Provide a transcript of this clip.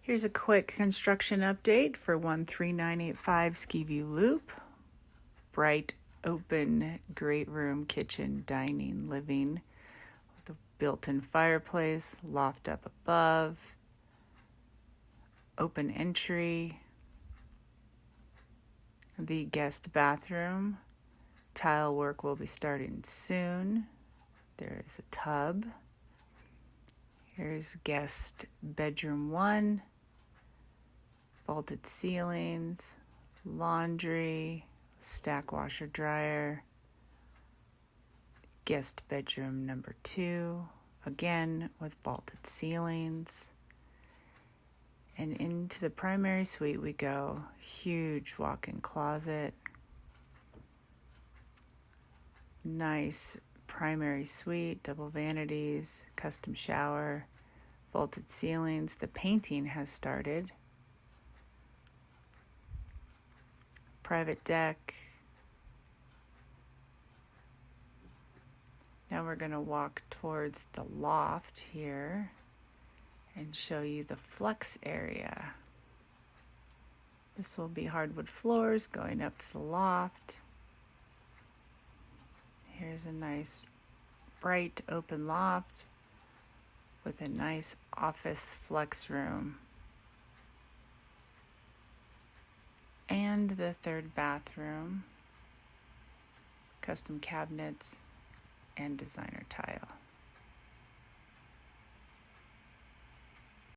Here's a quick construction update for 13985 Skiview Loop. Bright, open, great room, kitchen, dining, living with a built-in fireplace, loft up above, open entry, the guest bathroom. Tile work will be starting soon. There is a tub. Here's guest bedroom 1. Vaulted ceilings, laundry, stack washer dryer. Guest bedroom number 2, again with vaulted ceilings. And into the primary suite we go. Huge walk-in closet. Nice primary suite, double vanities, custom shower, vaulted ceilings. The painting has started. Private deck. Now we're going to walk towards the loft here and show you the flex area. This will be hardwood floors going up to the loft. Here's a nice bright open loft with a nice office flex room. And the third bathroom, custom cabinets, and designer tile.